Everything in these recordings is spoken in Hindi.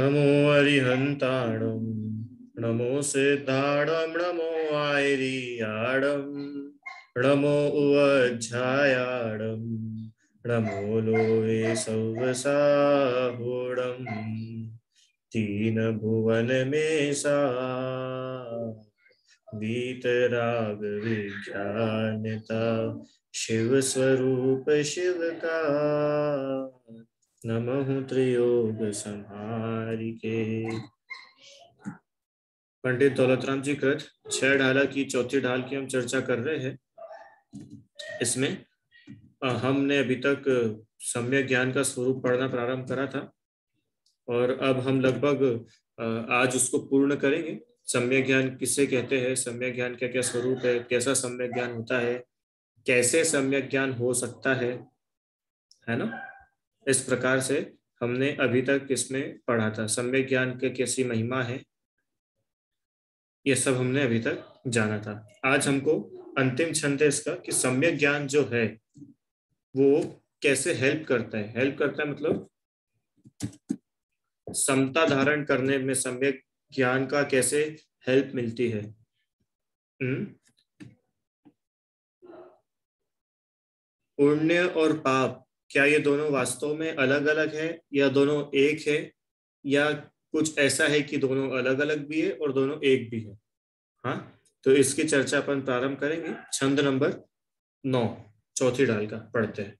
नमो अरिहंताणं नमो सिद्धाणं नमो आयरियाणं नमो उवज्झायाणं नमो लोवे सौवसाहुणं तीन भुवन में सा वीतराग विज्ञानता शिव स्वरूप शिव का नमः त्रियोग संहारिके। पंडित दौलतराम जी कृत 6 ढाला की चौथी ढाल की हम चर्चा कर रहे हैं। इसमें हमने अभी तक सम्यक ज्ञान का स्वरूप पढ़ना प्रारंभ करा था और अब हम लगभग आज उसको पूर्ण करेंगे। सम्यक ज्ञान किसे कहते हैं, सम्यक ज्ञान क्या क्या स्वरूप है, कैसा सम्यक ज्ञान होता है, कैसे सम्यक ज्ञान हो सकता है ना। इस प्रकार से हमने अभी तक इसमें पढ़ा था। सम्यक ज्ञान की कैसी महिमा है, ये सब हमने अभी तक जाना था। आज हमको अंतिम छंद है इसका कि सम्यक ज्ञान जो है वो कैसे हेल्प करता है। हेल्प करता है मतलब समता धारण करने में सम्यक ज्ञान का कैसे हेल्प मिलती है। पुण्य और पाप, क्या ये दोनों वास्तव में अलग अलग है या दोनों एक है, या कुछ ऐसा है कि दोनों अलग अलग भी है और दोनों एक भी है। हाँ, तो इसकी चर्चा अपन प्रारंभ करेंगे। छंद नंबर 9 चौथी ढाल का पढ़ते हैं।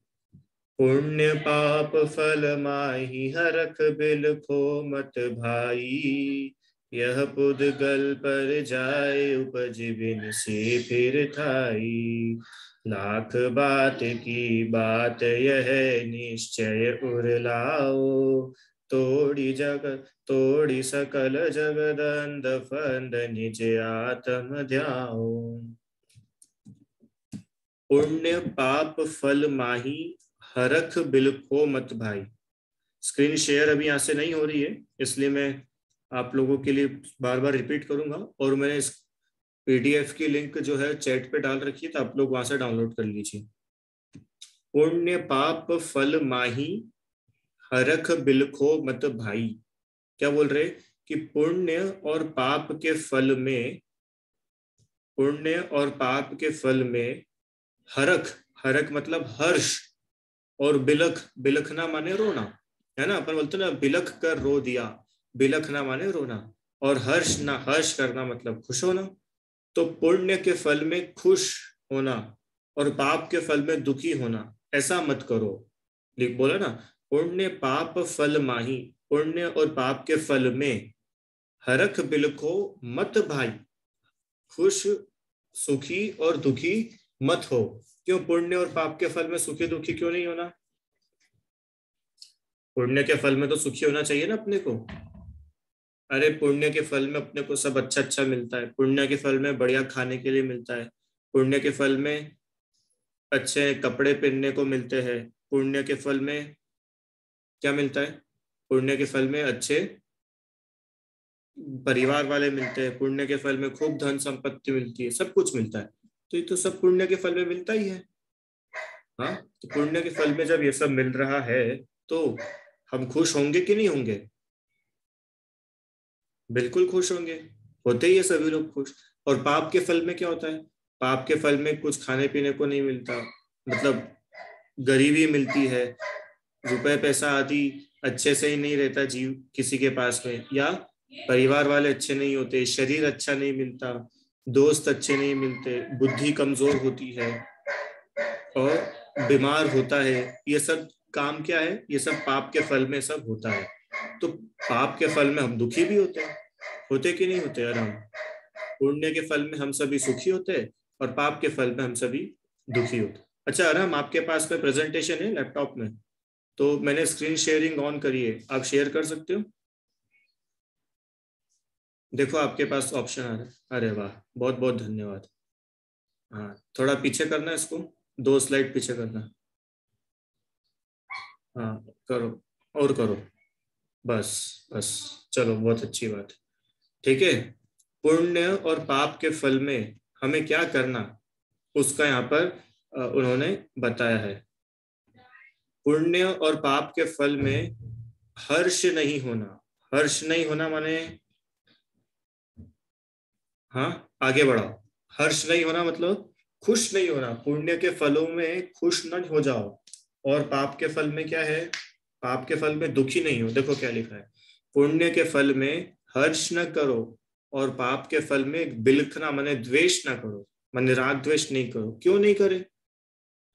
पुण्य पाप फल माही हरख बिल खो मत भाई, यह पुद्गल पर जाए उपज बिन से फिर थाई। लाख बात की बात यह निश्चय उरलाओ, तोड़ी सकल जगदंद फंद निज आत्म ध्याओ। पुण्य पाप फल माही हरख बिलखो मत भाई। स्क्रीन शेयर अभी यहाँ से नहीं हो रही है, इसलिए मैं आप लोगों के लिए बार बार रिपीट करूंगा। और मैंने इस पीडीएफ की लिंक जो है चैट पे डाल रखी है, तो आप लोग वहां से डाउनलोड कर लीजिए। पुण्य पाप फल माही हरख बिलखो मत भाई। क्या बोल रहे कि पुण्य और पाप के फल में, पुण्य और पाप के फल में हरख, हरख मतलब हर्ष, और बिलख, बिलखना माने रोना, है ना। अपन बोलते ना बिलख कर रो दिया, बिलखना माने रोना। और हर्ष ना, हर्ष करना मतलब खुश होना। तो पुण्य के फल में खुश होना और पाप के फल में दुखी होना, ऐसा मत करो। लिख बोला ना, पुण्य पाप फल माही, पुण्य और पाप के फल में हरख बिलखो मत भाई, खुश सुखी और दुखी मत हो। क्यों पुण्य और पाप के फल में सुखी दुखी क्यों नहीं होना? पुण्य के फल में तो सुखी होना चाहिए ना अपने को। अरे पुण्य के फल में अपने को सब अच्छा अच्छा मिलता है। पुण्य के फल में बढ़िया खाने के लिए मिलता है। पुण्य के फल में अच्छे कपड़े पहनने को मिलते हैं। पुण्य के फल में क्या मिलता है? पुण्य के फल में अच्छे परिवार वाले मिलते हैं। पुण्य के फल में खूब धन संपत्ति मिलती है, सब कुछ मिलता है। तो ये तो सब पुण्य के फल में मिलता ही है। हाँ, तो पुण्य के फल में जब ये सब मिल रहा है तो हम खुश होंगे कि नहीं होंगे? बिल्कुल खुश होंगे, होते ही है सभी लोग खुश। और पाप के फल में क्या होता है? पाप के फल में कुछ खाने पीने को नहीं मिलता, मतलब गरीबी मिलती है, रुपए पैसा आदि अच्छे से ही नहीं रहता जीव किसी के पास में, या परिवार वाले अच्छे नहीं होते, शरीर अच्छा नहीं मिलता, दोस्त अच्छे नहीं मिलते, बुद्धि कमजोर होती है और बीमार होता है। ये सब काम क्या है? ये सब पाप के फल में सब होता है। तो पाप के फल में हम दुखी भी होते कि नहीं होते? यार हम पुण्य के फल में हम सभी सुखी होते हैं और पाप के फल में हम सभी दुखी होते। अच्छा अरहम, आपके पास कोई प्रेजेंटेशन है लैपटॉप में? तो मैंने स्क्रीन शेयरिंग ऑन करी है, आप शेयर कर सकते हो? देखो आपके पास ऑप्शन आ रहा है। अरे वाह, बहुत बहुत धन्यवाद। हाँ, थोड़ा पीछे करना इसको, 2 स्लाइड पीछे करना। हाँ करो, और करो, बस बस, चलो बहुत अच्छी बात। ठीक है, पुण्य और पाप के फल में हमें क्या करना, उसका यहाँ पर उन्होंने बताया है। पुण्य और पाप के फल में हर्ष नहीं होना, हर्ष नहीं होना माने, हाँ आगे बढ़ाओ। हर्ष नहीं होना मतलब खुश नहीं होना, पुण्य के फलों में खुश न हो जाओ। और पाप के फल में क्या है, पाप के फल में दुखी नहीं हो। देखो क्या लिखा है, पुण्य के फल में हर्ष न करो और पाप के फल में बिलखना माने द्वेष ना करो, माने राग द्वेष नहीं करो। क्यों नहीं करे,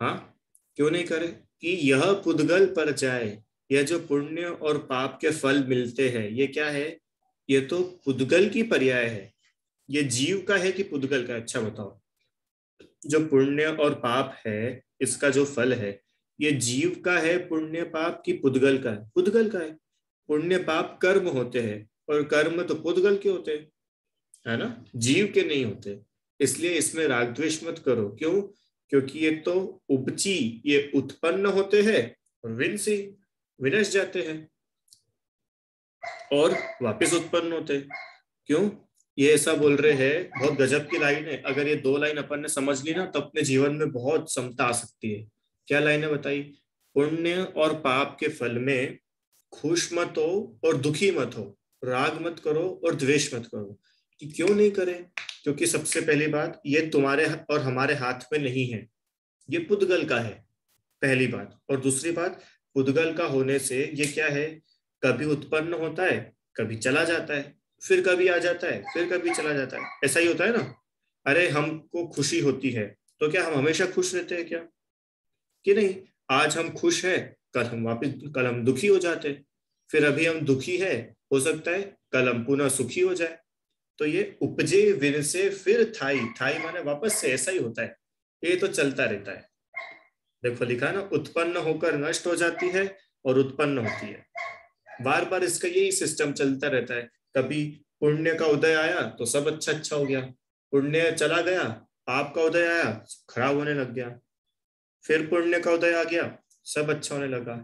हाँ क्यों नहीं करे, कि यह पुद्गल पर जाए। यह जो पुण्य और पाप के फल मिलते हैं ये क्या है, ये तो पुद्गल की पर्याय है। ये जीव का है कि पुद्गल का, अच्छा बताओ। जो पुण्य और पाप है इसका जो फल है, ये जीव का है पुण्य पाप की पुद्गल का है, पुद्गल का है। पुण्य पाप कर्म होते हैं और कर्म तो पुद्गल के होते हैं, है ना, जीव के नहीं होते। इसलिए इसमें राग द्वेष मत करो। क्यों, क्योंकि ये तो उपजी, ये उत्पन्न होते हैं और विनसी विनश जाते हैं और वापस उत्पन्न होते हैं। क्यों, ये ऐसा बोल रहे हैं, बहुत गजब की लाइन है। अगर ये दो लाइन अपन ने समझ ली ना तो अपने जीवन में बहुत समता आ सकती है। क्या लाइन है बताइए, पुण्य और पाप के फल में खुश मत हो और दुखी मत हो, राग मत करो और द्वेष मत करो। कि क्यों नहीं करें, क्योंकि सबसे पहली बात ये तुम्हारे और हमारे हाथ में नहीं है, ये पुद्गल का है, पहली बात। और दूसरी बात, पुद्गल का होने से ये क्या है, कभी उत्पन्न होता है, कभी चला जाता है, फिर कभी आ जाता है, फिर कभी चला जाता है, ऐसा ही होता है ना। अरे हमको खुशी होती है तो क्या हम हमेशा खुश रहते हैं क्या, कि नहीं। आज हम खुश है, कल हम दुखी हो जाते हैं, फिर अभी हम दुखी है, हो सकता है कल हम पुनः सुखी हो जाए। तो ये उपजे विन से फिर थाई, थाई माने वापस से, ऐसा ही होता है, ये तो चलता रहता है। देखो लिखा है ना, उत्पन्न होकर नष्ट हो जाती है और उत्पन्न होती है, बार बार इसका यही सिस्टम चलता रहता है। कभी पुण्य का उदय आया तो सब अच्छा अच्छा हो गया, पुण्य चला गया, पाप का उदय आया खराब होने लग गया, फिर पुण्य का उदय आ गया सब अच्छा होने लगा।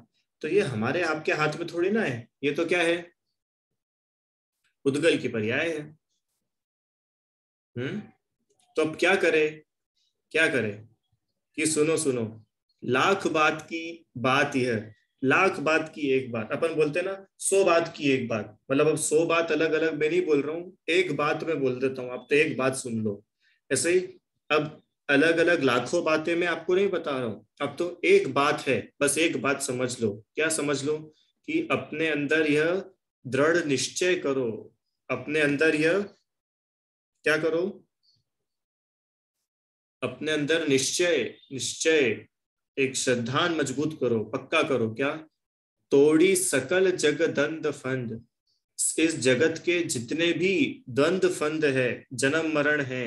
तो ये हमारे आपके हाथ में थोड़ी ना है, ये तो क्या है, उद्गल की पर्याय है। तो अब क्या करें, क्या करें, कि सुनो सुनो, लाख बात की बात यह, लाख बात की एक बात, अपन बोलते हैं ना 100 बात की एक बात, मतलब अब 100 बात अलग अलग मैं नहीं बोल रहा हूँ, एक बात मैं बोल देता हूँ, आप तो एक बात सुन लो। ऐसे ही अब अलग अलग लाखों बातें मैं आपको नहीं बता रहा हूँ, अब तो एक बात है, बस एक बात समझ लो। क्या समझ लो, कि अपने अंदर यह दृढ़ निश्चय करो, अपने अंदर यह क्या करो, अपने अंदर निश्चय, निश्चय एक श्रद्धान मजबूत करो, पक्का करो। क्या, तोड़ी सकल जग दंद फंद, इस जगत के जितने भी द्वंद फंद है, जन्म मरण है,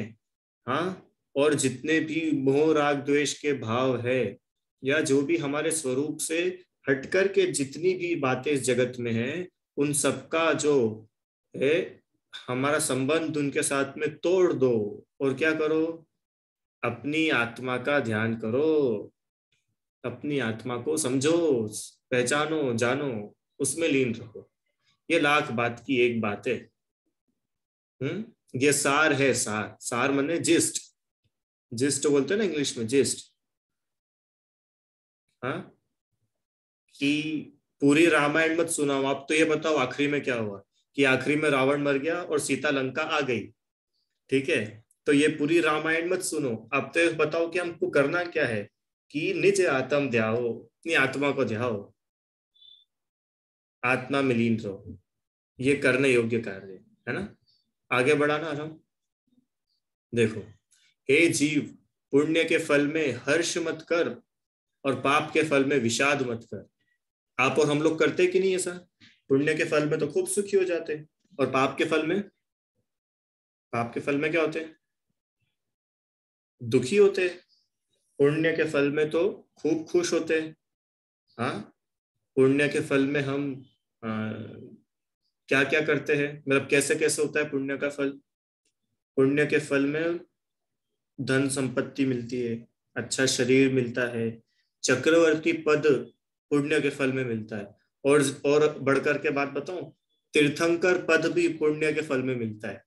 हाँ, और जितने भी मोह राग द्वेष के भाव है, या जो भी हमारे स्वरूप से हटकर के जितनी भी बातें इस जगत में है, उन सबका जो है हमारा संबंध उनके साथ में तोड़ दो। और क्या करो, अपनी आत्मा का ध्यान करो, अपनी आत्मा को समझो, पहचानो, जानो, उसमें लीन रहो। ये लाख बात की एक बात है। ये सार है, सार, सार माने जिस्ट, जिस्ट बोलते हैं ना इंग्लिश में, जिस्ट। हाँ, कि पूरी रामायण मत सुनाओ, आप तो ये बताओ आखिरी में क्या हुआ, कि आखिरी में रावण मर गया और सीता लंका आ गई, ठीक है। तो ये पूरी रामायण मत सुनो, अब तो ये बताओ कि हमको करना क्या है, कि निज आत्म ध्याओ, अपनी आत्मा को ध्याओ, आत्मा में लीन रहो। ये करने योग्य कार्य है ना। आगे बढ़ाना हम, देखो, हे जीव, पुण्य के फल में हर्ष मत कर और पाप के फल में विषाद मत कर। आप और हम लोग करते कि नहीं ऐसा, पुण्य के फल में तो खूब सुखी हो जाते हैं, और पाप के फल में, पाप के फल में क्या होते हैं, दुखी होते हैं। पुण्य के फल में तो खूब खुश होते हैं। हाँ, पुण्य के फल में हम क्या क्या करते हैं, मतलब कैसे कैसे होता है पुण्य का फल। पुण्य के फल में धन संपत्ति मिलती है, अच्छा शरीर मिलता है, चक्रवर्ती पद पुण्य के फल में मिलता है। और बढ़कर के बात बताऊं, तीर्थंकर पद भी पुण्य के फल में मिलता है।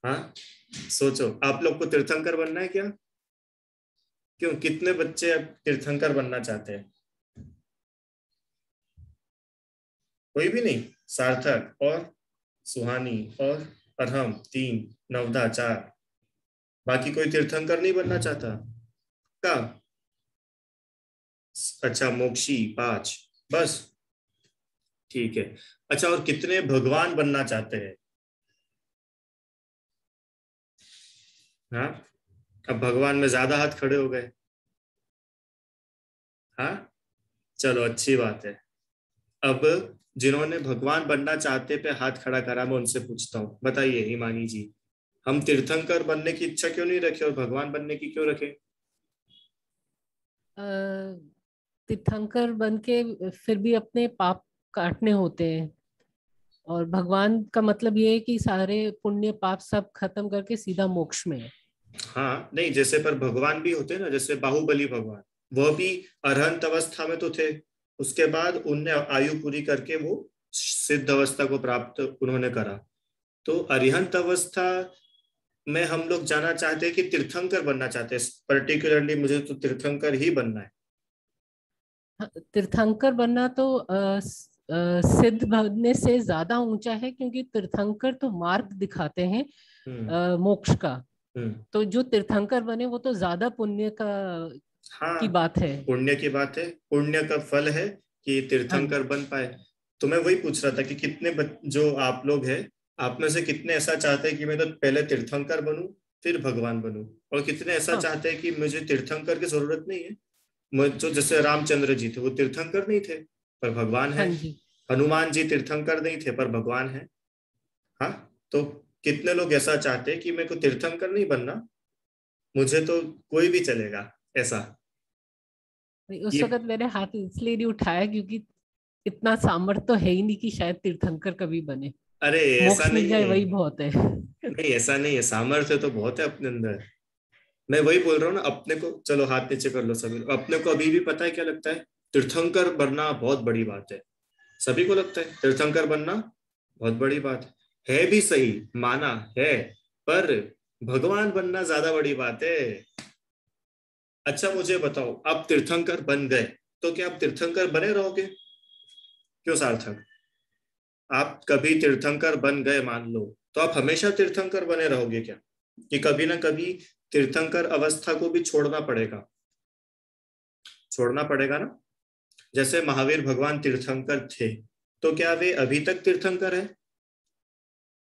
हाँ, सोचो आप लोग को तीर्थंकर बनना है क्या, क्यों, कितने बच्चे अब तीर्थंकर बनना चाहते हैं। कोई भी नहीं? सार्थक और सुहानी और अरहम 3, नवदा 4, बाकी कोई तीर्थंकर नहीं बनना चाहता का? अच्छा, मोक्षी 5, बस? ठीक है। अच्छा, और कितने भगवान बनना चाहते हैं? हाँ, अब भगवान में ज्यादा हाथ खड़े हो गए। हाँ, चलो अच्छी बात है। अब जिन्होंने भगवान बनना चाहते पे हाथ खड़ा करा, मैं उनसे पूछता हूँ, बताइए हिमानी जी, हम तीर्थंकर बनने की इच्छा क्यों नहीं रखे और भगवान बनने की क्यों रखे? अ, तीर्थंकर बन के फिर भी अपने पाप काटने होते हैं, और भगवान का मतलब ये है कि सारे पुण्य पाप सब खत्म करके सीधा मोक्ष में है। हाँ नहीं, जैसे पर भगवान भी होते ना, जैसे बाहुबली भगवान, वह भी अरहंत अवस्था में तो थे। उसके बाद उनने आयु पूरी करके वो सिद्ध अवस्था को प्राप्त उन्होंने करा। तो अरिहंत अवस्था में हम लोग जाना चाहते हैं कि तीर्थंकर बनना चाहते हैं? पर्टिकुलरली मुझे तो तीर्थंकर ही बनना है। हाँ, तीर्थंकर बनना तो सिद्ध बनने से ज्यादा ऊंचा है, क्योंकि तीर्थंकर तो मार्ग दिखाते हैं हम्म। मोक्ष का। हम्म। तो जो तीर्थंकर बने वो तो ज्यादा पुण्य का हाँ, की बात है। पुण्य की बात है, पुण्य का फल है कि हाँ तीर्थंकर बन पाए। तो मैं वही पूछ रहा था कि कितने जो आप लोग हैं, आप में से कितने ऐसा चाहते हैं कि मैं तो पहले तीर्थंकर बनूं फिर भगवान बनूं, और कितने ऐसा हाँ चाहते हैं कि मुझे तीर्थंकर की जरूरत नहीं है। जो जैसे रामचंद्र जी थे, वो तीर्थंकर नहीं थे पर भगवान हाँ है। जी। हनुमान जी तीर्थंकर नहीं थे पर भगवान है। हाँ, तो कितने लोग ऐसा चाहते हैं कि मेरे को तीर्थंकर नहीं बनना, मुझे तो कोई भी चलेगा ऐसा? उस ये, वक्त मैंने हाथ इसलिए नहीं उठाया क्योंकि इतना सामर्थ्य तो है ही नहीं कि शायद तीर्थंकर कभी बने। अरे ऐसा मोक्ष मिल नहीं जाए है। वही बहुत है। नहीं ऐसा नहीं है, सामर्थ्य तो बहुत है अपने अंदर। मैं वही बोल रहा हूँ ना, अपने को, चलो हाथ नीचे कर लो सभी लोग, अपने को अभी भी पता है क्या लगता है? तीर्थंकर बनना बहुत बड़ी बात है। सभी को लगता है तीर्थंकर बनना बहुत बड़ी बात है भी सही, माना है, पर भगवान बनना ज्यादा बड़ी बात है। अच्छा मुझे बताओ, आप तीर्थंकर बन गए तो क्या आप तीर्थंकर बने रहोगे? क्यों सार्थक, आप कभी तीर्थंकर बन गए मान लो, तो आप हमेशा तीर्थंकर बने रहोगे क्या, कि कभी ना कभी तीर्थंकर अवस्था को भी छोड़ना पड़ेगा? छोड़ना पड़ेगा ना। जैसे महावीर भगवान तीर्थंकर थे, तो क्या वे अभी तक तीर्थंकर है?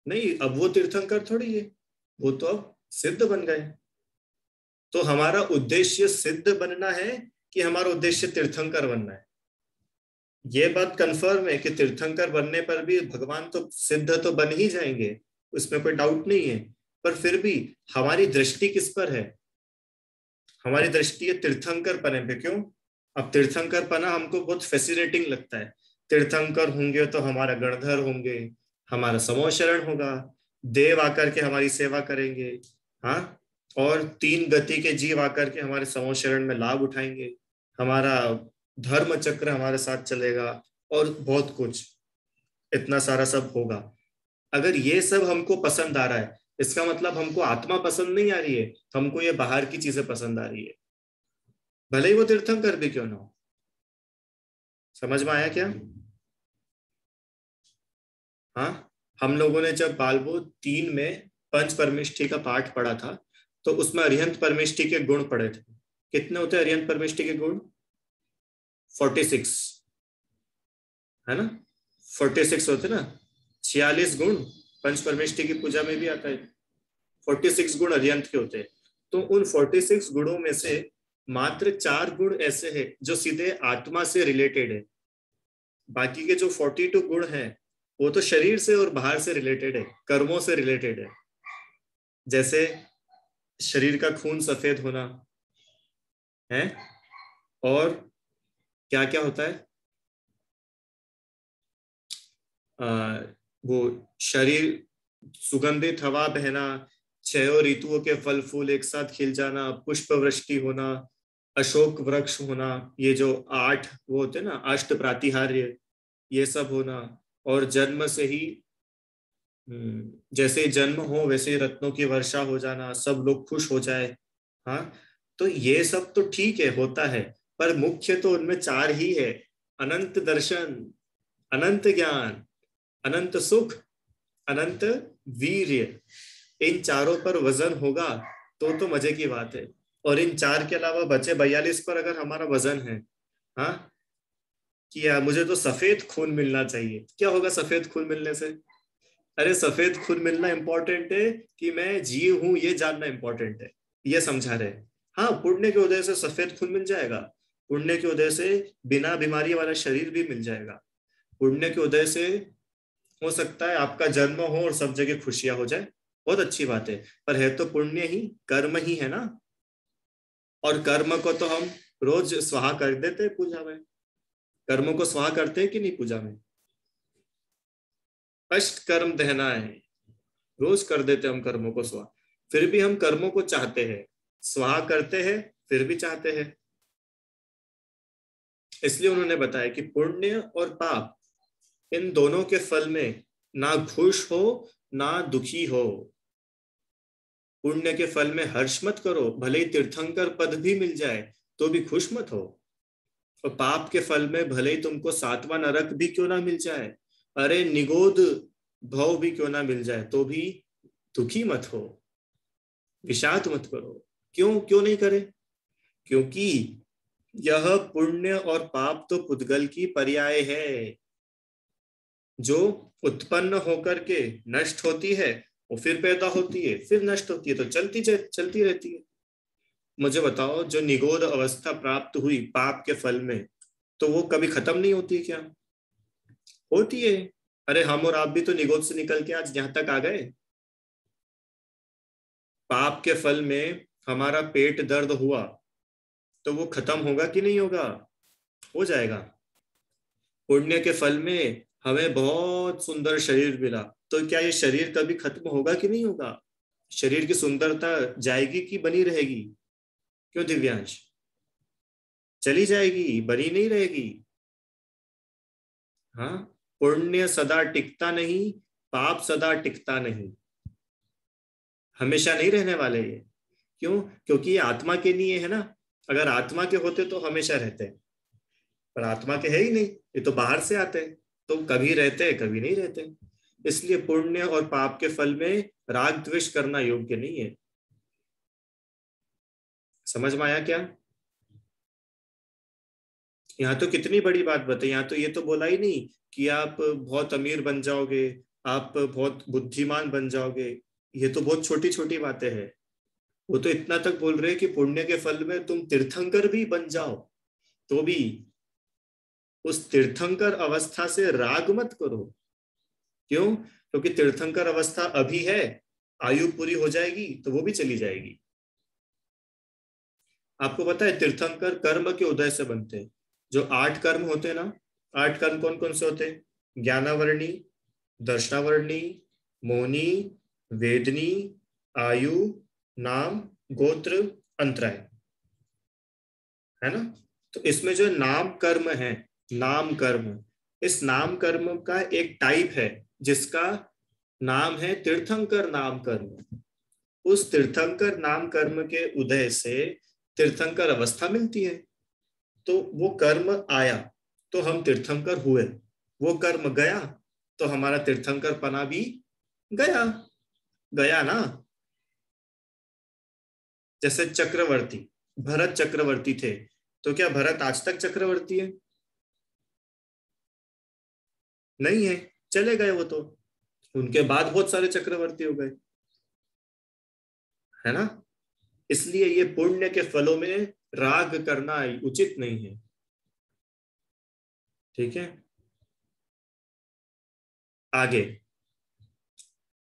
नहीं, अब वो तीर्थंकर थोड़ी है, वो तो अब सिद्ध बन गए। तो हमारा उद्देश्य सिद्ध बनना है कि हमारा उद्देश्य तीर्थंकर बनना है? ये बात कंफर्म है कि तीर्थंकर बनने पर भी भगवान तो सिद्ध तो बन ही जाएंगे, उसमें कोई डाउट नहीं है। पर फिर भी हमारी दृष्टि किस पर है? हमारी दृष्टि है तीर्थंकर पने पे। क्यों? अब तीर्थंकर पना हमको बहुत फैसिनेटिंग लगता है। तीर्थंकर होंगे तो हमारा गणधर होंगे, हमारा समोशरण होगा, देव आकर के हमारी सेवा करेंगे। हाँ, और 3 गति के जीव आकर के हमारे समोशरण में लाभ उठाएंगे, हमारा धर्म चक्र हमारे साथ चलेगा, और बहुत कुछ, इतना सारा सब होगा। अगर ये सब हमको पसंद आ रहा है, इसका मतलब हमको आत्मा पसंद नहीं आ रही है, हमको ये बाहर की चीजें पसंद आ रही है, भले ही वो तीर्थंकर भी क्यों ना हो। समझ में आया क्या? हाँ, हम लोगों ने जब बालबोध 3 में पंच परमेष्ठि का पाठ पढ़ा था, तो उसमें अरिहंत परमेष्ठि के गुण पढ़े थे। कितने होते हैं अरिहंत परमेष्ठि के गुण? 46, है ना? 46 होते ना, 46 गुण पंच परमेष्ठि की पूजा में भी आता है। 46 गुण अरिहंत के होते हैं। तो उन 46 गुणों में से मात्र 4 गुण ऐसे हैं जो सीधे आत्मा से रिलेटेड है। बाकी के जो 42 गुण हैं, वो तो शरीर से और बाहर से रिलेटेड है, कर्मों से रिलेटेड है। जैसे शरीर का खून सफेद होना है, और क्या क्या होता है, आ, वो शरीर, सुगंधित हवा बहना, 6 ऋतुओं के फल फूल एक साथ खिल जाना, पुष्प वृष्टि होना, अशोक वृक्ष होना, ये जो 8 वो होते हैं ना, अष्ट प्रातिहार्य, ये सब होना। और जन्म से ही, जैसे जन्म हो वैसे ही रत्नों की वर्षा हो जाना, सब लोग खुश हो जाए। हाँ, तो ये सब तो ठीक है, होता है, पर मुख्य तो उनमें 4 ही है। अनंत दर्शन, अनंत ज्ञान, अनंत सुख, अनंत वीर्य, इन चारों पर वजन होगा तो मजे की बात है। और इन चार के अलावा बचे 42 पर अगर हमारा वजन है, हाँ, कि यार मुझे तो सफेद खून मिलना चाहिए, क्या होगा सफेद खून मिलने से? अरे सफेद खून मिलना इंपॉर्टेंट है कि मैं जी हूं ये जानना इंपॉर्टेंट है, ये समझा रहे। हाँ, पुण्य के उदय से सफेद खून मिल जाएगा, पुण्य के उदय से बिना बीमारी वाला शरीर भी मिल जाएगा, पुण्य के उदय से हो सकता है आपका जन्म हो और सब जगह खुशियां हो जाए, बहुत अच्छी बात है। पर है तो पुण्य ही, कर्म ही है ना। और कर्म को तो हम रोज स्वाहा कर देते हैं पूजा में, कर्मों को स्वाहा करते हैं कि नहीं पूजा में? अष्ट कर्म दहना है, रोज कर देते हम कर्मों को स्वाहा, फिर भी हम कर्मों को चाहते हैं, स्वाहा करते हैं फिर भी चाहते हैं। इसलिए उन्होंने बताया कि पुण्य और पाप, इन दोनों के फल में ना खुश हो ना दुखी हो। पुण्य के फल में हर्ष मत करो, भले ही तीर्थंकर पद भी मिल जाए तो भी खुश मत हो। और पाप के फल में भले ही तुमको 7वां नरक भी क्यों ना मिल जाए, अरे निगोद भव भी क्यों ना मिल जाए, तो भी दुखी मत हो, विषाद मत करो। क्यों क्यों नहीं करे? क्योंकि यह पुण्य और पाप तो पुद्गल की पर्याय है, जो उत्पन्न होकर के नष्ट होती है, वो फिर पैदा होती है, फिर नष्ट होती है, तो चलती रहती है। मुझे बताओ, जो निगोद अवस्था प्राप्त हुई पाप के फल में, तो वो कभी खत्म नहीं होती क्या? होती है। अरे हम और आप भी तो निगोद से निकल के आज यहां तक आ गए। पाप के फल में हमारा पेट दर्द हुआ, तो वो खत्म होगा कि नहीं होगा? हो जाएगा। पुण्य के फल में हमें बहुत सुंदर शरीर मिला, तो क्या ये शरीर कभी खत्म होगा कि नहीं होगा? शरीर की सुंदरता जाएगी कि बनी रहेगी? क्यों दिव्यांश? चली जाएगी, बनी नहीं रहेगी। हाँ, पुण्य सदा टिकता नहीं, पाप सदा टिकता नहीं, हमेशा नहीं रहने वाले ये। क्यों? क्योंकि ये आत्मा के लिए है ना। अगर आत्मा के होते तो हमेशा रहते, पर आत्मा के है ही नहीं, ये तो बाहर से आते हैं, तो कभी रहते हैं कभी नहीं रहते। इसलिए पुण्य और पाप के फल में राग द्वेष करना योग्य नहीं है। समझ में आया क्या? यहाँ तो कितनी बड़ी बात बताई, यहाँ तो ये तो बोला ही नहीं कि आप बहुत अमीर बन जाओगे, आप बहुत बुद्धिमान बन जाओगे, ये तो बहुत छोटी छोटी बातें हैं। वो तो इतना तक बोल रहे हैं कि पुण्य के फल में तुम तीर्थंकर भी बन जाओ, तो भी उस तीर्थंकर अवस्था से राग मत करो। क्यों? क्योंकि तीर्थंकर अवस्था अभी है, आयु पूरी हो जाएगी तो वो भी चली जाएगी। आपको पता है तीर्थंकर कर्म के उदय से बनते हैं। जो 8 कर्म होते हैं ना, 8 कर्म कौन कौन से होते हैं? ज्ञानावर्णी, दर्शनावर्णी, मौनी, वेदनी, आयु, नाम, गोत्र, अंतराय, है ना। तो इसमें जो नाम कर्म है, नाम कर्म, इस नाम कर्म का एक टाइप है जिसका नाम है तीर्थंकर नाम कर्म। उस तीर्थंकर नाम कर्म के उदय से तीर्थंकर अवस्था मिलती है। तो वो कर्म आया तो हम तीर्थंकर हुए, वो कर्म गया तो हमारा तीर्थंकर पना भी गया, गया ना। जैसे चक्रवर्ती, भरत चक्रवर्ती थे, तो क्या भरत आज तक चक्रवर्ती है? नहीं है, चले गए वो तो, उनके बाद बहुत सारे चक्रवर्ती हो गए, है ना। इसलिए ये पुण्य के फलों में राग करना उचित नहीं है, ठीक है। आगे,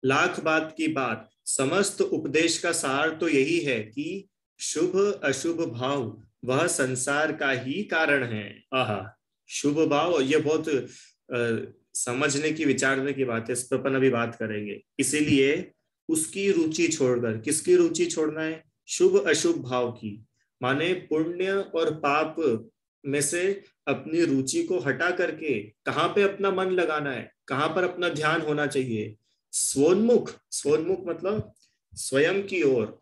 लाख बात की बात, समस्त उपदेश का सार तो यही है कि शुभ अशुभ भाव वह संसार का ही कारण है। आहा, शुभ भाव, ये बहुत समझने की विचारने की बात है, इस पर अपन अभी बात करेंगे। इसीलिए उसकी रुचि छोड़कर, किसकी रुचि छोड़ना है? शुभ अशुभ भाव की, माने पुण्य और पाप में से अपनी रुचि को हटा करके कहाँ पे अपना मन लगाना है, कहाँ पर अपना ध्यान होना चाहिए? स्वोन्मुख, स्वोन्मुख मतलब स्वयं की ओर,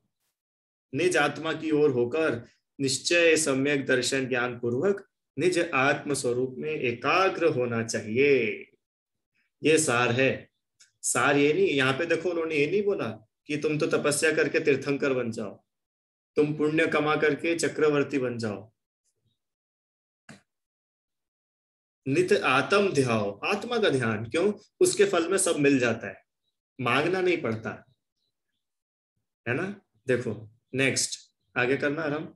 निज आत्मा की ओर होकर निश्चय सम्यक दर्शन ज्ञान पूर्वक निज आत्म स्वरूप में एकाग्र होना चाहिए। ये सार है। सार ये नहीं, यहाँ पे देखो उन्होंने ये नहीं बोला कि तुम तो तपस्या करके तीर्थंकर बन जाओ, तुम पुण्य कमा करके चक्रवर्ती बन जाओ। नित आत्म ध्याओ, आत्मा का ध्यान। क्यों? उसके फल में सब मिल जाता है, मांगना नहीं पड़ता है ना। देखो नेक्स्ट, आगे करना आराम।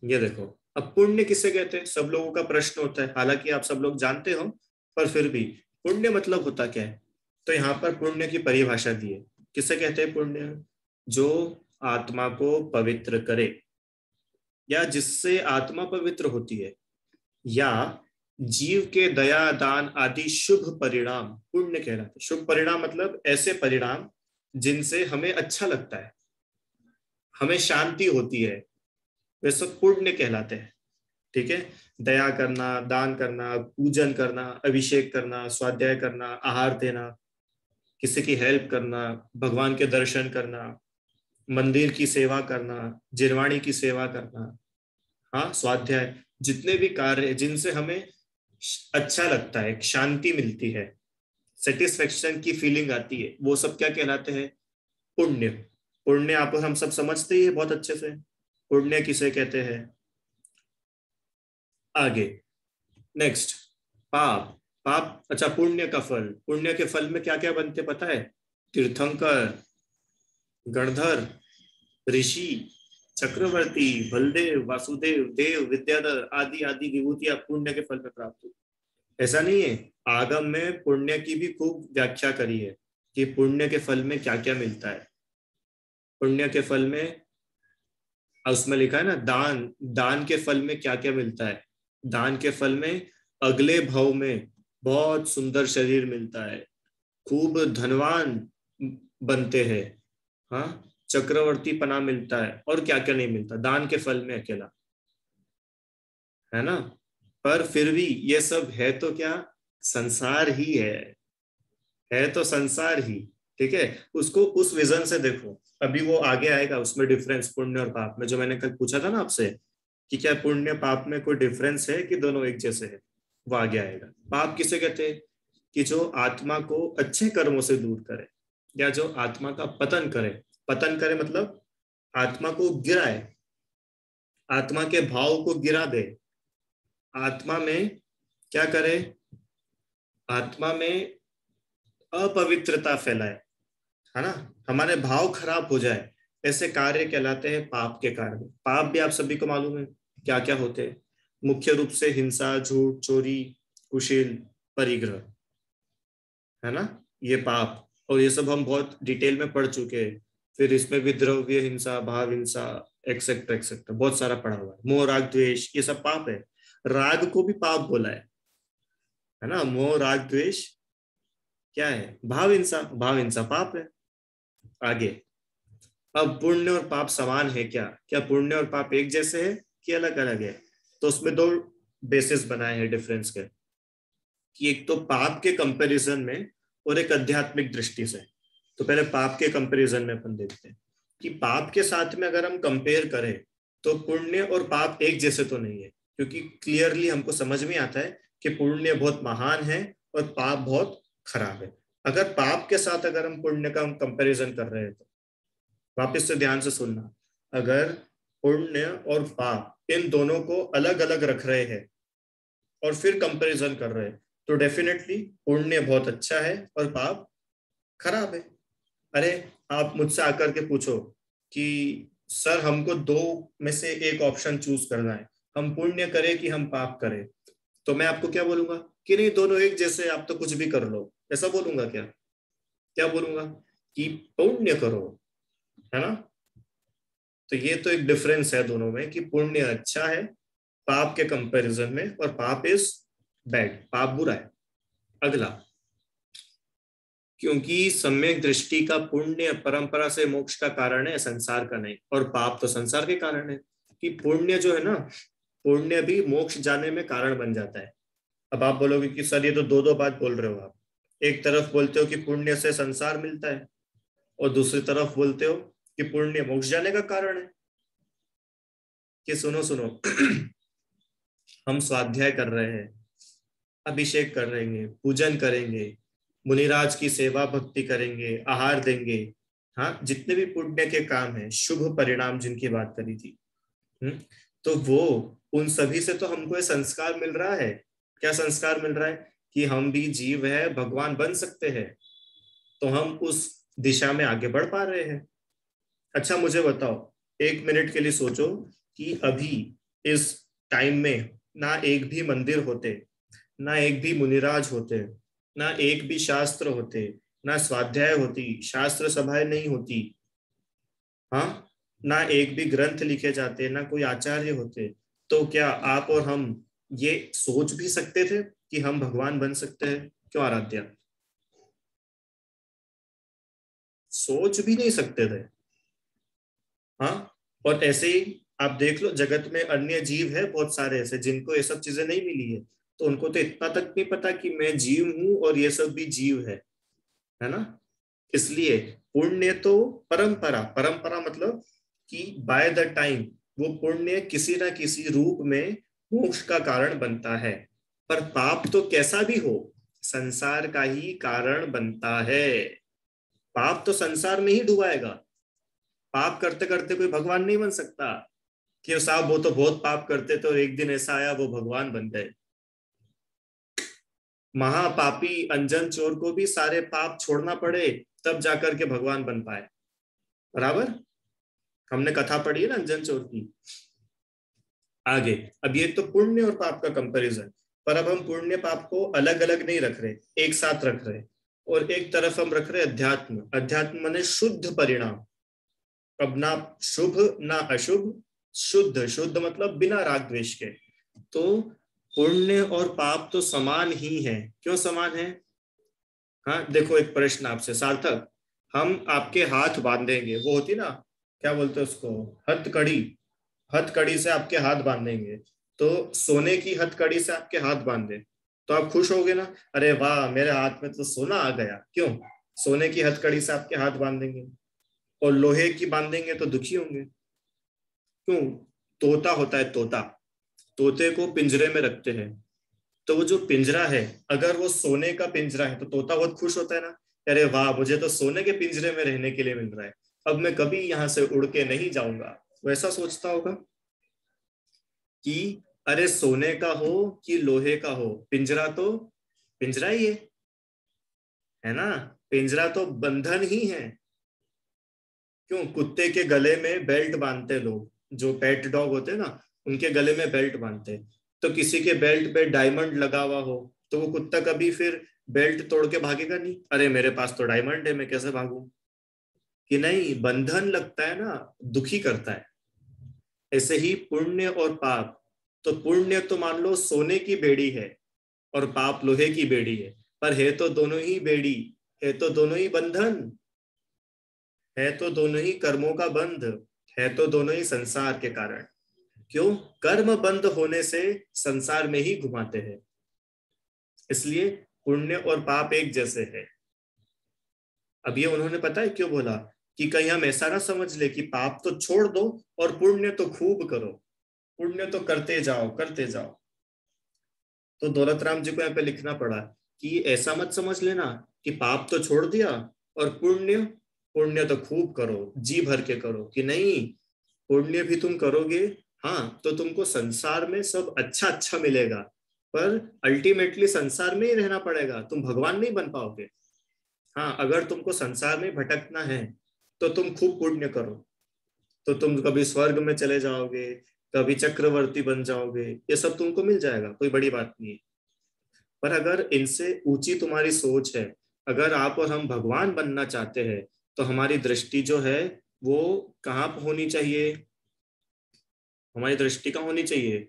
ये देखो, अब पुण्य किसे कहते हैं, सब लोगों का प्रश्न होता है, हालांकि आप सब लोग जानते हो, पर फिर भी पुण्य मतलब होता क्या है। तो यहाँ पर पुण्य की परिभाषा दी है। किसे कहते हैं पुण्य? जो आत्मा को पवित्र करे, या जिससे आत्मा पवित्र होती है, या जीव के दया दान आदि शुभ परिणाम पुण्य कहलाते हैं। शुभ परिणाम मतलब ऐसे परिणाम जिनसे हमें अच्छा लगता है, हमें शांति होती है, वे सब पुण्य कहलाते हैं। ठीक है। दया करना, दान करना, पूजन करना, अभिषेक करना, स्वाध्याय करना, आहार देना, किसी की हेल्प करना, भगवान के दर्शन करना, मंदिर की सेवा करना, जिरवाणी की सेवा करना, हाँ स्वाध्याय, जितने भी कार्य हैं जिनसे हमें अच्छा लगता है, शांति मिलती है, सेटिस्फेक्शन की फीलिंग आती है, वो सब क्या कहलाते हैं? पुण्य। पुण्य आप हम सब समझते ही है बहुत अच्छे से, पुण्य किसे कहते हैं। आगे नेक्स्ट, पाप। पाप, अच्छा पुण्य का फल, पुण्य के फल में क्या क्या बनते पता है? तीर्थंकर, गणधर, ऋषि, चक्रवर्ती, बलदेव, वासुदेव, देव, विद्याधर आदि आदि विभूतियां पुण्य के फल में प्राप्त हुई। ऐसा नहीं है, आगम में पुण्य की भी खूब व्याख्या करी है कि पुण्य के फल में क्या क्या मिलता है। पुण्य के फल में, उसमें लिखा है ना, दान, दान के फल में क्या क्या मिलता है। दान के फल में अगले भाव में बहुत सुंदर शरीर मिलता है, खूब धनवान बनते हैं, हाँ, चक्रवर्ती पना मिलता है, और क्या क्या नहीं मिलता दान के फल में अकेला, है ना। पर फिर भी ये सब है तो क्या? संसार ही है तो संसार ही। ठीक है, उसको उस विजन से देखो। अभी वो आगे आएगा, उसमें डिफरेंस पुण्य और पाप में, जो मैंने कल पूछा था ना आपसे कि क्या पुण्य पाप में कोई डिफरेंस है कि दोनों एक जैसे है, वो आगे आएगा। पाप किसे कहते हैं? कि जो आत्मा को अच्छे कर्मों से दूर करे, या जो आत्मा का पतन करे। पतन करे मतलब आत्मा को गिराए, आत्मा के भाव को गिरा दे, आत्मा में क्या करे? आत्मा में अपवित्रता फैलाए, है ना, हमारे भाव खराब हो जाए, ऐसे कार्य कहलाते हैं पाप के कार्य। पाप भी आप सभी को मालूम है क्या क्या होते हैं। मुख्य रूप से हिंसा, झूठ, चोरी, कुशील, परिग्रह, है ना, ये पाप। और ये सब हम बहुत डिटेल में पढ़ चुके हैं। फिर इसमें विद्रव्य हिंसा, भाव हिंसा, एक्सेट्रा एक्सेट्रा, बहुत सारा पढ़ा हुआ है। मोह, राग, द्वेष, ये सब पाप है। राग को भी पाप बोला है ना। मोह, राग, द्वेष क्या है? भाव हिंसा, भाव हिंसा पाप है। आगे, अब पुण्य और पाप समान है क्या? क्या पुण्य और पाप एक जैसे है कि अलग अलग है? तो उसमें दो बेसिस बनाए हैं डिफरेंस के, कि एक तो पाप के कंपैरिजन में और एक आध्यात्मिक दृष्टि से। तो पहले पाप के कंपैरिजन में अपन देखते हैं कि पाप के साथ में अगर हम कंपेयर करें तो पुण्य और पाप एक जैसे तो नहीं है, क्योंकि क्लियरली हमको समझ में आता है कि पुण्य बहुत महान है और पाप बहुत खराब है। अगर पाप के साथ अगर हम पुण्य का कंपैरिजन कर रहे हैं तो वापस से ध्यान से सुनना, अगर पुण्य और पाप इन दोनों को अलग अलग रख रहे हैं और फिर कंपैरिजन कर रहे हैं, तो डेफिनेटली पुण्य बहुत अच्छा है और पाप खराब है। अरे आप मुझसे आकर के पूछो कि सर हमको दो में से एक ऑप्शन चूज करना है, हम पुण्य करें कि हम पाप करें, तो मैं आपको क्या बोलूंगा? कि नहीं दोनों एक जैसे, आप तो कुछ भी कर लो, ऐसा बोलूंगा क्या? क्या बोलूंगा? कि पुण्य करो, है ना। तो ये तो एक डिफरेंस है दोनों में कि पुण्य अच्छा है पाप के कंपैरिजन में, और पाप इज बैड, पाप बुरा है। अगला, क्योंकि सम्यक दृष्टि का पुण्य परंपरा से मोक्ष का कारण है, संसार का नहीं, और पाप तो संसार के कारण है। कि पुण्य जो है ना, पुण्य भी मोक्ष जाने में कारण बन जाता है। अब आप बोलोगे कि सर ये तो दो दो बात बोल रहे हो आप, एक तरफ बोलते हो कि पुण्य से संसार मिलता है और दूसरी तरफ बोलते हो कि पुण्य मोक्ष जाने का कारण है। कि सुनो सुनो हम स्वाध्याय कर रहे हैं, अभिषेक करेंगे, पूजन करेंगे, मुनिराज की सेवा भक्ति करेंगे, आहार देंगे, हाँ जितने भी पुण्य के काम है, शुभ परिणाम जिनकी बात करी थी, तो वो उन सभी से तो हमको ये संस्कार मिल रहा है। क्या संस्कार मिल रहा है? कि हम भी जीव है, भगवान बन सकते हैं, तो हम उस दिशा में आगे बढ़ पा रहे हैं। अच्छा मुझे बताओ, 1 मिनट के लिए सोचो कि अभी इस टाइम में ना एक भी मंदिर होते, ना एक भी मुनिराज होते, ना एक भी शास्त्र होते, ना स्वाध्याय होती, शास्त्र सभाएं नहीं होती, हाँ ना एक भी ग्रंथ लिखे जाते, ना कोई आचार्य होते, तो क्या आप और हम ये सोच भी सकते थे कि हम भगवान बन सकते हैं? क्यों आराध्या? सोच भी नहीं सकते थे। हाँ, और ऐसे ही आप देख लो, जगत में अन्य जीव है बहुत सारे ऐसे जिनको ये सब चीजें नहीं मिली है, तो उनको तो इतना तक नहीं पता कि मैं जीव हूं और ये सब भी जीव है ना। इसलिए पुण्य तो परंपरा, परंपरा मतलब कि बाय द टाइम वो पुण्य किसी ना किसी रूप में मोक्ष का कारण बनता है। पर पाप तो कैसा भी हो संसार का ही कारण बनता है। पाप तो संसार में ही डुबाएगा। पाप करते करते कोई भगवान नहीं बन सकता कि साहब वो तो बहुत पाप करते थे और एक दिन ऐसा आया वो भगवान बन गए। महापापी अंजन चोर को भी सारे पाप छोड़ना पड़े तब जाकर के भगवान बन पाए, बराबर। हमने कथा पढ़ी है ना अंजन चोर की। आगे अब ये तो पुण्य और पाप का कंपैरिजन, पर अब हम पुण्य पाप को अलग अलग नहीं रख रहे, एक साथ रख रहे। और एक तरफ हम रख रहे अध्यात्म। अध्यात्म माने शुद्ध परिणाम। अब ना शुभ ना अशुभ, शुद्ध। शुद्ध मतलब बिना राग द्वेष के। तो पुण्य और पाप तो समान ही है। क्यों समान है? हाँ देखो, एक प्रश्न आपसे सार्थक, हम आपके हाथ बांधेंगे, वो होती ना, क्या बोलते हैं उसको, हथकड़ी। हथकड़ी से आपके हाथ बांधेंगे, तो सोने की हथकड़ी से आपके हाथ बांधे तो आप खुश होगे ना, अरे वाह मेरे हाथ में तो सोना आ गया। क्यों? सोने की हथकड़ी से आपके हाथ बांधेंगे। और लोहे की बांधेंगे तो दुखी होंगे। क्यों? तोता होता है, तोता, तोते को पिंजरे में रखते हैं, तो वो जो पिंजरा है अगर वो सोने का पिंजरा है तो तोता बहुत खुश होता है ना, अरे वाह मुझे तो सोने के पिंजरे में रहने के लिए मिल रहा है, अब मैं कभी यहां से उड़ के नहीं जाऊंगा। वैसा सोचता होगा कि अरे सोने का हो कि लोहे का हो, पिंजरा तो पिंजरा ही है ना। पिंजरा तो बंधन ही है। क्यों? कुत्ते के गले में बेल्ट बांधते लोग, जो पेट डॉग होते हैं ना, उनके गले में बेल्ट बांधते। तो किसी के बेल्ट पे डायमंड लगा हुआ हो तो वो कुत्ता कभी फिर बेल्ट तोड़ के भागेगा नहीं, अरे मेरे पास तो डायमंड है मैं कैसे भागूं। कि नहीं, बंधन लगता है ना, दुखी करता है। ऐसे ही पुण्य और पाप, तो पुण्य तो मान लो सोने की बेड़ी है और पाप लोहे की बेड़ी है, पर है तो दोनों ही बेड़ी, है तो दोनों ही बंधन, है तो दोनों ही कर्मों का बंध, है तो दोनों ही संसार के कारण। क्यों? कर्म बंद होने से संसार में ही घुमाते हैं। इसलिए पुण्य और पाप एक जैसे है। अब ये उन्होंने पता है क्यों बोला, कि कहीं हम ऐसा ना समझ ले कि पाप तो छोड़ दो और पुण्य तो खूब करो, पुण्य तो करते जाओ करते जाओ। तो दौलत राम जी को यहाँ पे लिखना पड़ा कि ऐसा मत समझ लेना कि पाप तो छोड़ दिया और पुण्य, पुण्य तो खूब करो, जी भर के करो। कि नहीं, पुण्य भी तुम करोगे, हाँ तो तुमको संसार में सब अच्छा अच्छा मिलेगा, पर अल्टीमेटली संसार में ही रहना पड़ेगा, तुम भगवान नहीं बन पाओगे। हाँ अगर तुमको संसार में भटकना है तो तुम खूब पुण्य करो, तो तुम कभी स्वर्ग में चले जाओगे, कभी चक्रवर्ती बन जाओगे, ये सब तुमको मिल जाएगा, कोई बड़ी बात नहीं है। पर अगर इनसे ऊंची तुम्हारी सोच है, अगर आप और हम भगवान बनना चाहते हैं, तो हमारी दृष्टि जो है वो कहाँ होनी चाहिए? हमारी दृष्टि कहाँ होनी चाहिए?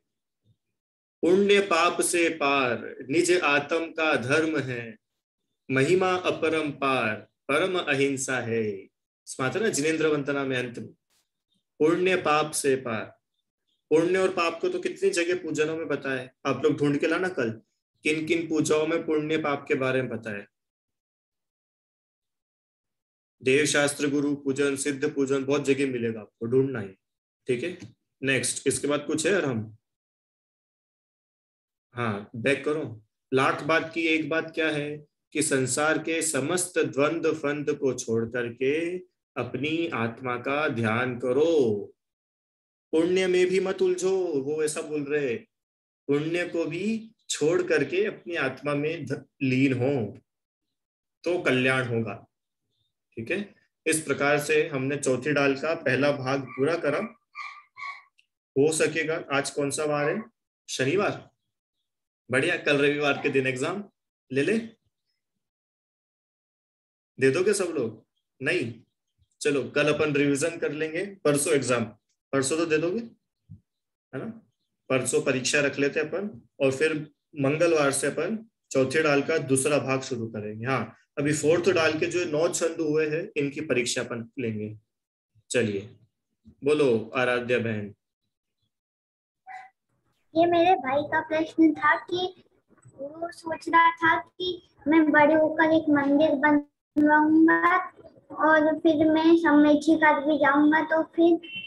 पुण्य पाप से पार निज आत्म का धर्म है, महिमा अपरंपार परम अहिंसा है। स्मार्ट है ना जिनेन्द्र वंतना में अंत में, पुण्य पाप से पार। पुण्य और पाप को तो कितनी जगह पूजनों में बताया, आप लोग ढूंढ के लाना कल किन किन पूजाओं में पुण्य पाप के बारे में बताया। देव शास्त्र गुरु पूजन, सिद्ध पूजन, बहुत जगह मिलेगा आपको, ढूंढना है। ठीक है, नेक्स्ट, इसके बाद कुछ है और हम, हाँ बैक करो। लाख बात की एक बात क्या है कि संसार के समस्त द्वंद्व फंद को छोड़ करके अपनी आत्मा का ध्यान करो। पुण्य में भी मत उलझो, वो ऐसा बोल रहे, पुण्य को भी छोड़ करके अपनी आत्मा में लीन हो तो कल्याण होगा। ठीक है, इस प्रकार से हमने चौथी डाल का पहला भाग पूरा करा। हो सकेगा, आज कौन सा वार है? शनिवार। बढ़िया, कल रविवार के दिन एग्जाम ले दे दोगे सब लोग? नहीं, चलो कल अपन रिवीजन कर लेंगे, परसों एग्जाम। परसों तो दे दोगे, है ना? परसों परीक्षा रख लेते अपन और फिर मंगलवार से अपन चौथे डाल का दूसरा भाग शुरू करेंगे। हाँ, अभी फोर्थ डाल के जो 9 छंद हुए हैं इनकी परीक्षा अपन लेंगे। चलिए बोलो आराध्या बहन। ये मेरे भाई का प्रश्न था कि वो सोच रहा था कि मैं बड़े होकर एक मंदिर बनवाऊंगा और फिर मैं समृद्धि कर भी जाऊंगा, तो फिर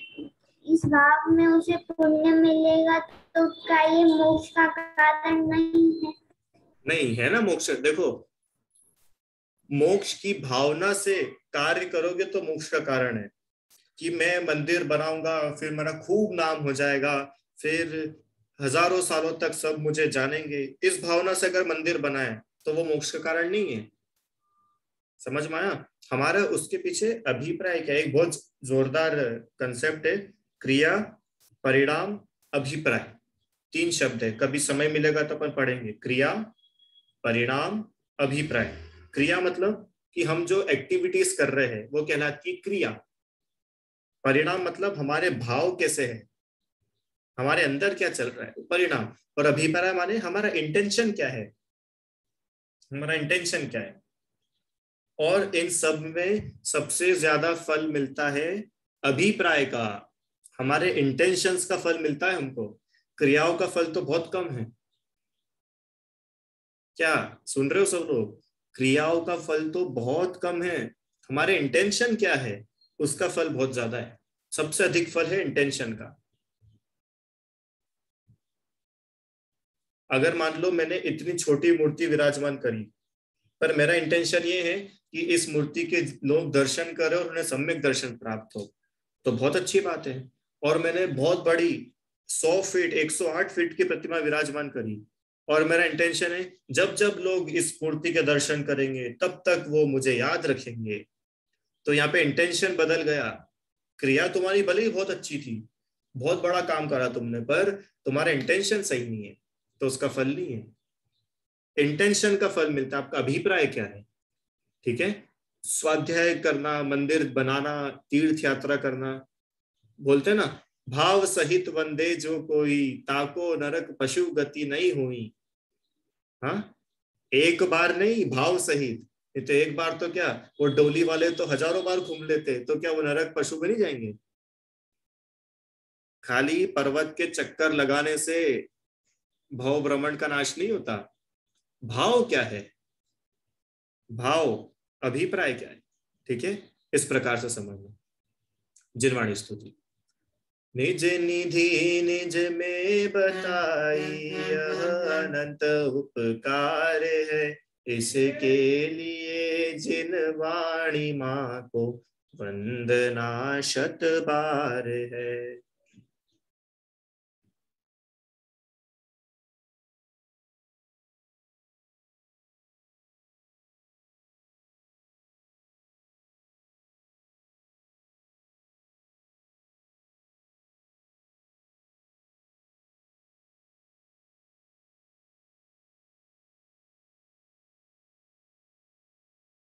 इस भाव में उसे पुण्य मिलेगा, तो क्या ये मोक्ष का कारण नहीं है? नहीं है ना मोक्ष। देखो, मोक्ष की भावना से कार्य करोगे तो मोक्ष का कारण है कि मैं मंदिर बनाऊंगा, फिर मेरा खूब नाम हो जाएगा, फिर हजारों सालों तक सब मुझे जानेंगे। इस भावना से अगर मंदिर बनाए तो वो मोक्ष का कारण नहीं है। समझ में आया? हमारा उसके पीछे अभिप्राय क्या है? एक बहुत जोरदार कंसेप्ट है, क्रिया परिणाम अभिप्राय। 3 शब्द है, कभी समय मिलेगा तो अपन पढ़ेंगे। क्रिया परिणाम अभिप्राय। क्रिया मतलब कि हम जो एक्टिविटीज कर रहे हैं वो कहलाती है क्रिया। परिणाम मतलब हमारे भाव कैसे है, हमारे अंदर क्या चल रहा है, परिणाम। और अभिप्राय माने हमारा इंटेंशन क्या है, हमारा इंटेंशन क्या है। और इन सब में सबसे ज्यादा फल मिलता है अभिप्राय का, हमारे इंटेंशंस का फल मिलता है हमको। क्रियाओं का फल तो बहुत कम है। क्या सुन रहे हो सब लोग? क्रियाओं का फल तो बहुत कम है, हमारे इंटेंशन क्या है उसका फल बहुत ज्यादा है। सबसे अधिक फल है इंटेंशन का। अगर मान लो मैंने इतनी छोटी मूर्ति विराजमान करी, पर मेरा इंटेंशन ये है कि इस मूर्ति के लोग दर्शन करें और उन्हें सम्यक दर्शन प्राप्त हो, तो बहुत अच्छी बात है। और मैंने बहुत बड़ी 100 फीट 108 फीट की प्रतिमा विराजमान करी और मेरा इंटेंशन है जब जब लोग इस मूर्ति के दर्शन करेंगे तब तक वो मुझे याद रखेंगे, तो यहाँ पे इंटेंशन बदल गया। क्रिया तुम्हारी भले ही बहुत अच्छी थी, बहुत बड़ा काम करा तुमने, पर तुम्हारा इंटेंशन सही नहीं है तो उसका फल नहीं है। इंटेंशन का फल मिलता है, आपका अभिप्राय क्या है। ठीक है, स्वाध्याय करना, मंदिर बनाना, तीर्थ यात्रा करना, बोलते ना भाव सहित वंदे जो कोई, ताको नरक पशु गति नहीं हुई। हाँ, एक बार नहीं, भाव सहित। ये तो एक बार तो क्या, वो डोली वाले तो हजारों बार घूम लेते, तो क्या वो नरक पशु में नहीं जाएंगे? खाली पर्वत के चक्कर लगाने से भव भ्रमण का नाश नहीं होता। भाव क्या है, भाव अभिप्राय क्या है। ठीक है, इस प्रकार से समझना। जिनवाणी स्तुति। निज निधि निज में बताई, यह अनंत उपकार है, इसके लिए जिन वाणी माँ को वंदना शत बार है।